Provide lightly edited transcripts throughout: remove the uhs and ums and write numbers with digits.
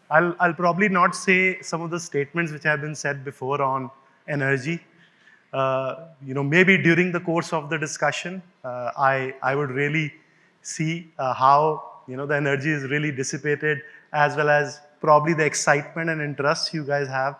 I'll probably not say some of the statements which have been said before on energy. Maybe during the course of the discussion, I would really see how the energy is really dissipated, as well as probably the excitement and interest you guys have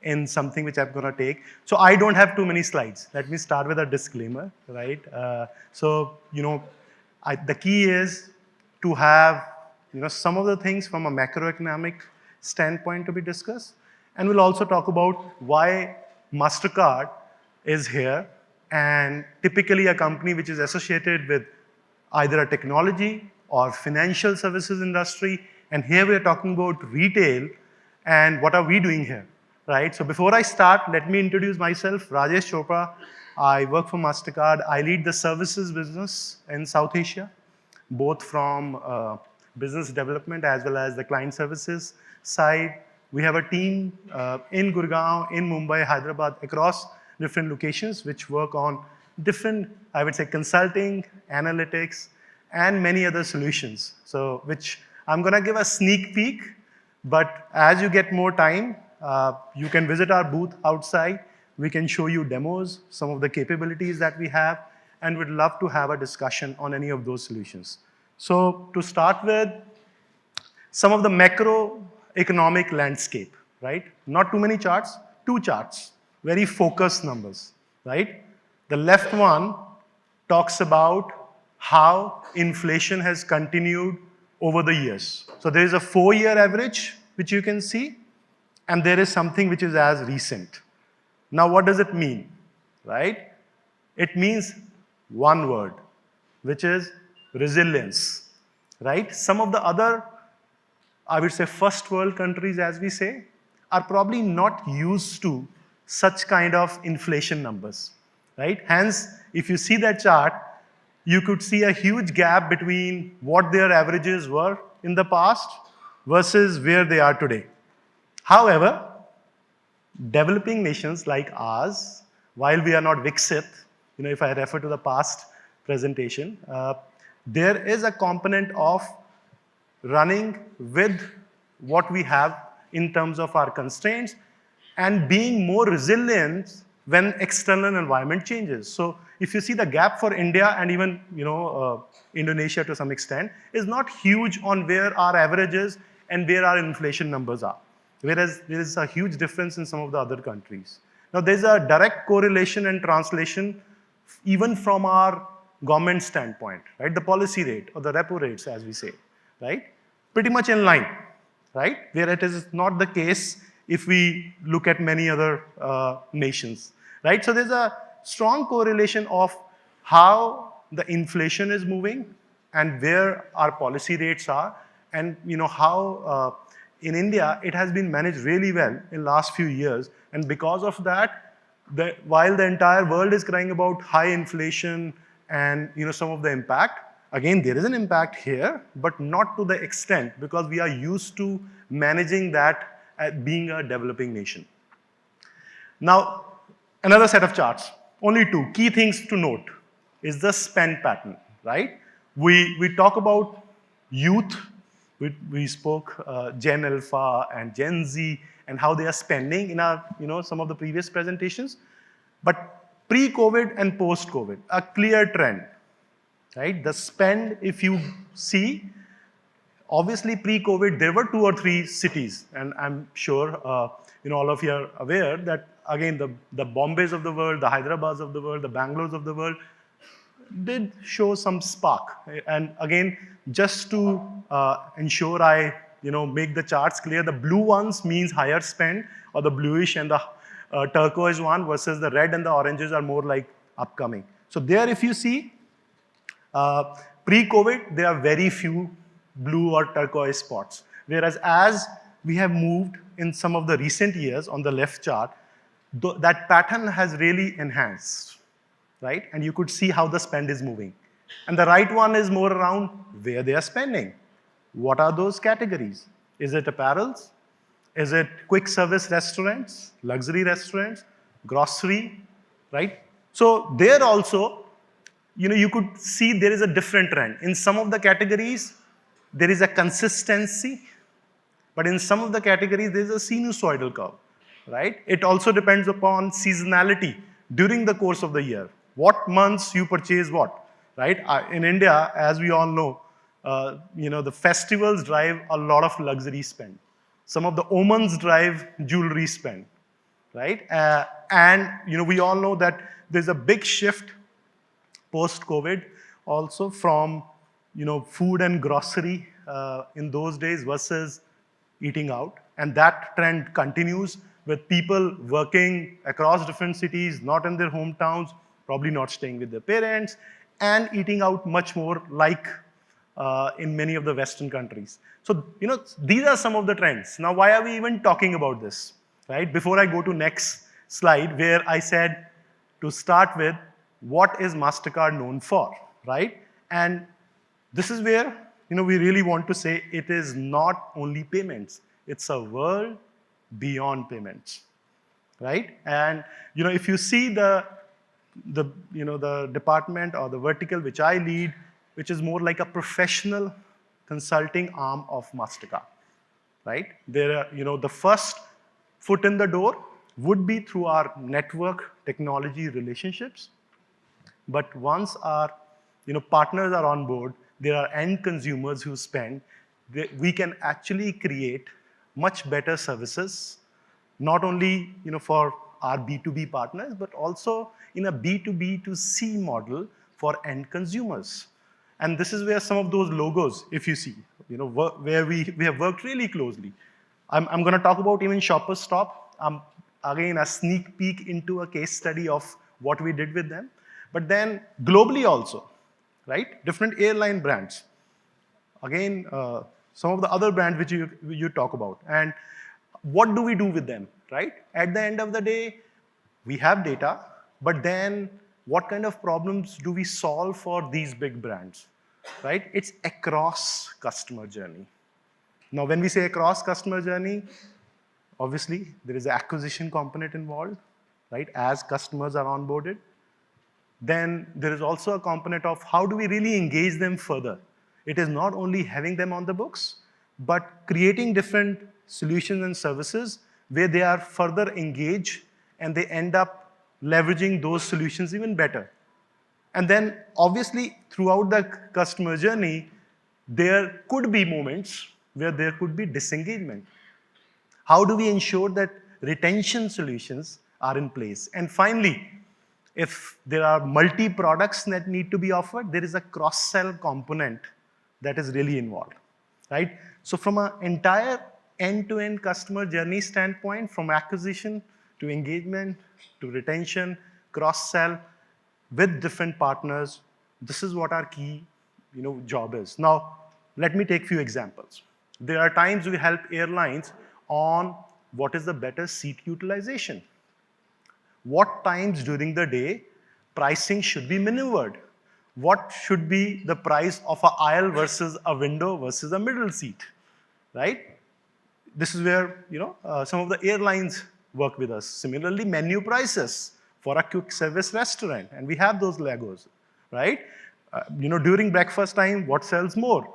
in something which I'm going to take. So I don't have too many slides. Let me start with a disclaimer, right? The key is to have some of the things from a macroeconomic standpoint to be discussed, and we'll also talk about why Mastercard is here, and typically a company which is associated with either a technology or financial services industry, and here we are talking about retail, and what are we doing here, right? So before I start, let me introduce myself, Rajesh Chopra. I work for Mastercard. I lead the services business in South Asia, both from business development as well as the client services side. We have a team in Gurgaon, in Mumbai, Hyderabad, across different locations which work on different, I would say, consulting, analytics, and many other solutions. So which I'm going to give a sneak peek, but as you get more time, you can visit our booth outside. We can show you demos, some of the capabilities that we have, and we'd love to have a discussion on any of those solutions. So to start with, some of the macroeconomic landscape, right? Not too many charts, 2 charts, very focused numbers, right? The left one talks about how inflation has continued over the years. So there is a 4-year average, which you can see, and there is something which is as recent. Now, what does it mean, right? It means one word, which is resilience, right? Some of the other, I would say, first world countries, as we say, are probably not used to such kind of inflation numbers, right? Hence, if you see that chart, you could see a huge gap between what their averages were in the past versus where they are today. However, developing nations like ours, while we are not Viksit, if I refer to the past presentation, there is a component of running with what we have in terms of our constraints and being more resilient when external environment changes. So if you see the gap for India and even Indonesia to some extent is not huge on where our averages and where our inflation numbers are. Whereas there is a huge difference in some of the other countries. Now there's a direct correlation and translation even from our government standpoint, right? The policy rate or the repo rates, as we say, right? Pretty much in line, right? Where it is not the case if we look at many other nations, right? So there's a strong correlation of how the inflation is moving and where our policy rates are, and how in India it has been managed really well in last few years, and because of that, while the entire world is crying about high inflation and some of the impact, again there is an impact here, but not to the extent because we are used to managing that being a developing nation. Now, another set of charts, only 2 key things to note is the spend pattern, right? We talk about youth. We spoke Gen Alpha and Gen Z and how they are spending in our, some of the previous presentations. But pre-COVID and post-COVID, a clear trend, right? The spend, if you see, obviously pre-COVID, there were 2 or 3 cities, and I'm sure all of you are aware that, again, the Bombays of the world, the Hyderabad of the world, the Bangalores of the world did show some spark. And again, just to ensure I make the charts clear, the blue ones means higher spend, or the bluish and the turquoise one, versus the red and the oranges are more like upcoming. So there, if you see, pre-COVID, there are very few blue or turquoise spots. Whereas as we have moved in some of the recent years on the left chart, that pattern has really enhanced, right? And you could see how the spend is moving. And the right one is more around where they are spending. What are those categories? Is it apparels? Is it quick service restaurants, luxury restaurants, grocery, right? So there also, you could see there is a different trend. In some of the categories, there is a consistency, But in some of the categories, there's a sinusoidal curve, right? It also depends upon seasonality during the course of the year. What months you purchase what, right? In India, as we all know, the festivals drive a lot of luxury spend. Some of the omens drive jewelry spend, right? And we all know that there's a big shift post-COVID also from food and grocery in those days versus eating out. And that trend continues with people working across different cities, not in their hometowns, probably not staying with their parents, and eating out much more like in many of the Western countries. So, these are some of the trends. Now, why are we even talking about this, right? Before I go to next slide, where I said to start with, what is Mastercard known for, right? And this is where we really want to say it is not only payments. It's a world beyond payments, right? And if you see the department or the vertical which I lead, which is more like a professional consulting arm of Mastercard, right? There are, the first foot in the door would be through our network technology relationships. But once our partners are on board, there are end consumers who spend, we can actually create much better services, not only for our B2B partners, but also in a B2B2C model for end consumers. And this is where some of those logos, if you see, where we have worked really closely. I'm going to talk about even Chopra Stop. Again, a sneak peek into a case study of what we did with them. But then globally also, right? Different airline brands. Again, some of the other brands which you talk about. And what do we do with them, right? At the end of the day, we have data, but then what kind of problems do we solve for these big brands, right? It's across customer journey. Now, when we say across customer journey, obviously, there is an acquisition component involved, right? As customers are onboarded. Then there is also a component of how do we really engage them further. It is not only having them on the books, but creating different solutions and services where they are further engaged and they end up leveraging those solutions even better. And then obviously throughout the customer journey, there could be moments where there could be disengagement. How do we ensure that retention solutions are in place? And finally, if there are multi-products that need to be offered, there is a cross-sell component that is really involved, right? So from an entire end-to-end customer journey standpoint, from acquisition to engagement to retention, cross-sell with different partners, this is what our key job is. Now, let me take a few examples. There are times we help airlines on what is the better seat utilization. What times during the day pricing should be maneuvered? What should be the price of an aisle versus a window versus a middle seat, right? This is where some of the airlines work with us. Similarly, menu prices for a quick service restaurant, and we have those Legos, right? During breakfast time, what sells more?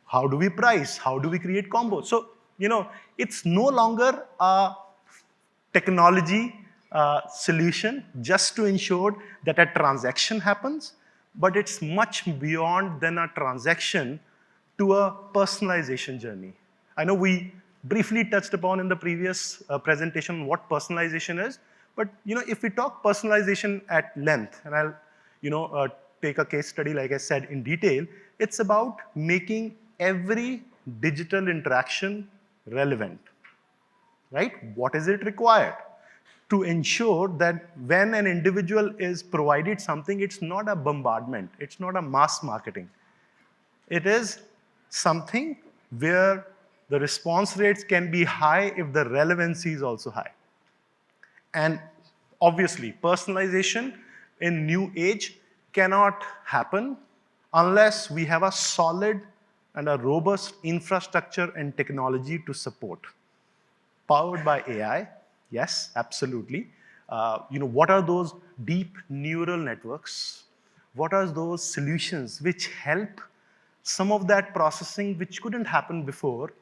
How do we price? How do we create combos? So, it's no longer a technology solution just to ensure that a transaction happens, but it's much beyond than a transaction to a personalization journey. I know we briefly touched upon in the previous presentation what personalization is, but if we talk personalization at length, and I'll take a case study like I said in detail, it's about making every digital interaction relevant, right? What is it required? To ensure that when an individual is provided something, it's not a bombardment, it's not a mass marketing. It is something where the response rates can be high if the relevancy is also high. And obviously, personalization in new age cannot happen unless we have a solid and a robust infrastructure and technology to support. Powered by AI, yes, absolutely. What are those deep neural networks? What are those solutions which help some of that processing which couldn't happen before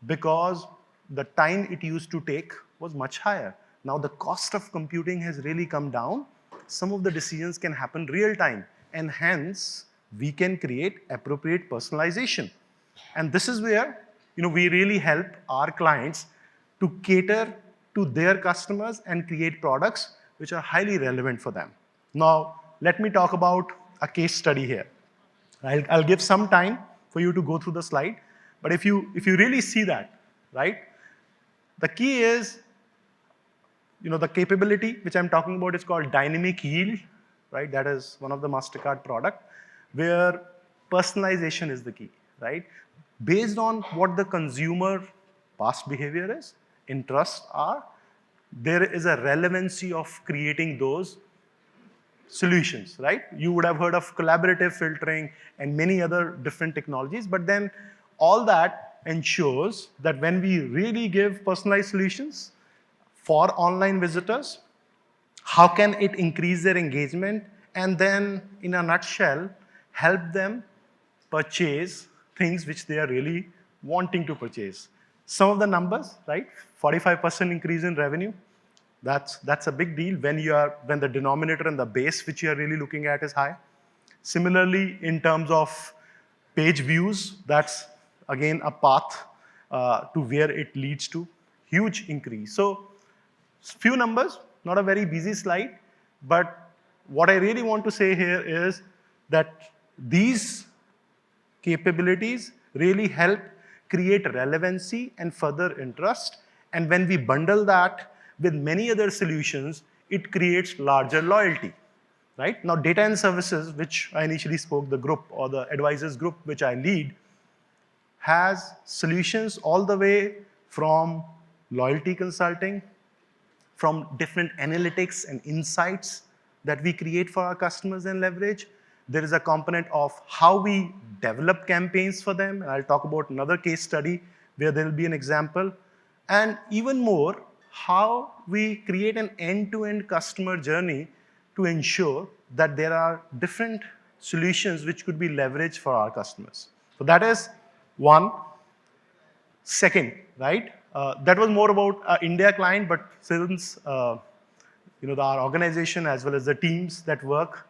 because the time it used to take was much higher. Now the cost of computing has really come down. Some of the decisions can happen real time, and hence we can create appropriate personalization. And this is where we really help our clients to cater to their customers and create products which are highly relevant for them. Now, let me talk about a case study here. I'll give some time for you to go through the slide, but if you really see that, right, the key is, the capability which I'm talking about is called dynamic yield, right? That is one of the Mastercard product, where personalization is the key, right? Based on what the consumer past behavior is, interests are, there is a relevancy of creating those solutions, right? You would have heard of collaborative filtering and many other different technologies, but then all that ensures that when we really give personalized solutions for online visitors, how can it increase their engagement, and then in a nutshell, help them purchase things which they are really wanting to purchase. Some of the numbers, right? 45% increase in revenue. That's a big deal when the denominator and the base which you are really looking at is high. Similarly, in terms of page views, that's again a path to where it leads to huge increase. So few numbers, not a very busy slide, but what I really want to say here is that these capabilities really help create relevancy and further interest. And when we bundle that with many other solutions, it creates larger loyalty, right? Now, data and services, which I initially spoke, the group or the advisors group which I lead, has solutions all the way from loyalty consulting, from different analytics and insights that we create for our customers and leverage. There is a component of how we develop campaigns for them. And I'll talk about another case study where there will be an example. And even more, how we create an end-to-end customer journey to ensure that there are different solutions which could be leveraged for our customers. So that is one. Second, right? That was more about India client, but since our organization as well as the teams that work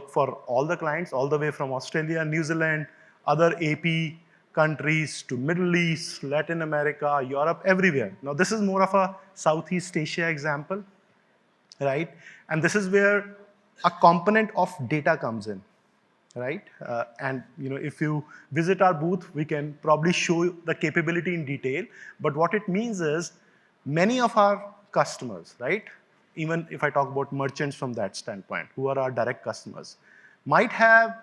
for all the clients, all the way from Australia, New Zealand, other AP countries to Middle East, Latin America, Europe, everywhere. Now, this is more of a Southeast Asia example, right? And this is where a component of data comes in, right? And if you visit our booth, we can probably show you the capability in detail. But what it means is many of our customers, right? Even if I talk about merchants from that standpoint, who are our direct customers, might have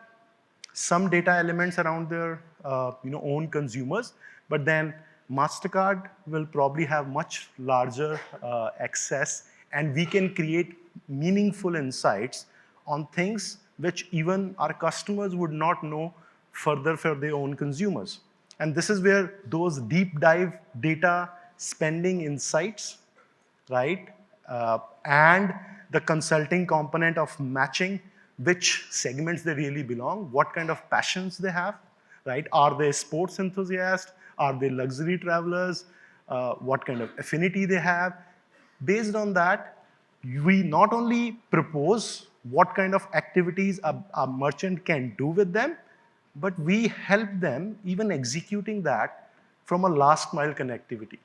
some data elements around their own consumers, but then Mastercard will probably have much larger access, and we can create meaningful insights on things which even our customers would not know further for their own consumers. And this is where those deep dive data spending insights, right, and the consulting component of matching which segments they really belong, what kind of passions they have, right? Are they sports enthusiasts? Are they luxury travelers? What kind of affinity they have? Based on that, we not only propose what kind of activities a merchant can do with them, but we help them even executing that from a last mile connectivity,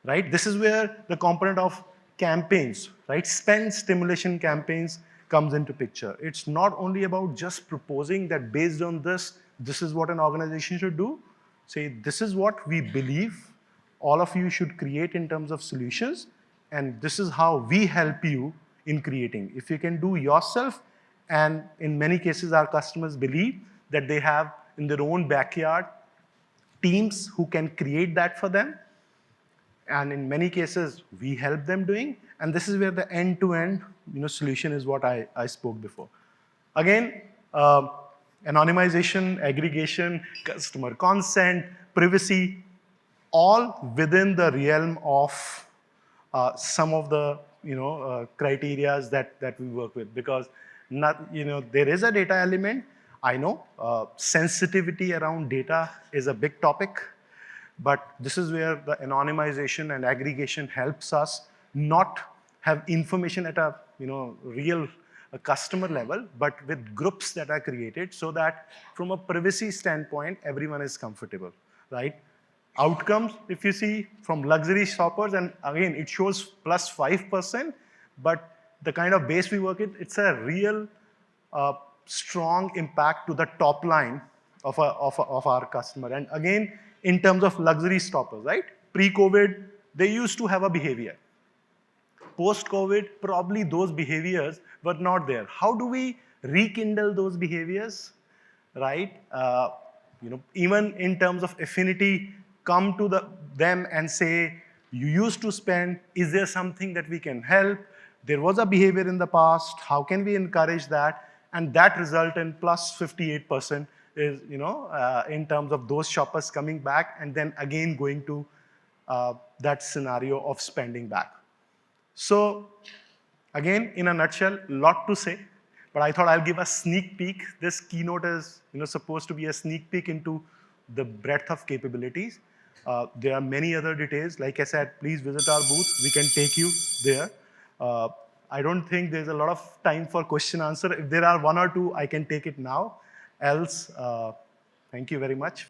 right? This is where the component of campaigns, right? Spend stimulation campaigns comes into picture. It's not only about just proposing that based on this, this is what an organization should do. Say, this is what we believe all of you should create in terms of solutions, and this is how we help you in creating. If you can do yourself, and in many cases our customers believe that they have in their own backyard teams who can create that for them, and in many cases we help them doing, and this is where the end-to-end solution is what I spoke before. Again, anonymization, aggregation, customer consent, privacy, all within the realm of some of the criteria that we work with, because there is a data element. I know sensitivity around data is a big topic. But this is where the anonymization and aggregation helps us not have information at a real customer level, but with groups that are created so that from a privacy standpoint, everyone is comfortable, right? Outcomes, if you see from luxury shoppers, and again, it shows plus 5%, but the kind of base we work with, it's a real strong impact to the top line of our customer. And again, in terms of luxury shoppers, right? Pre-COVID, they used to have a behavior. Post-COVID, probably those behaviors were not there. How do we rekindle those behaviors, right? Even in terms of affinity, come to them and say, you used to spend, is there something that we can help? There was a behavior in the past, how can we encourage that? And that result in plus 58% is, in terms of those shoppers coming back and then again going to that scenario of spending back. So again, in a nutshell, lot to say, but I thought I'll give a sneak peek. This keynote is supposed to be a sneak peek into the breadth of capabilities. There are many other details. Like I said, please visit our booth. We can take you there. I don't think there's a lot of time for question answer. If there are one or two, I can take it now. Else, thank you very much.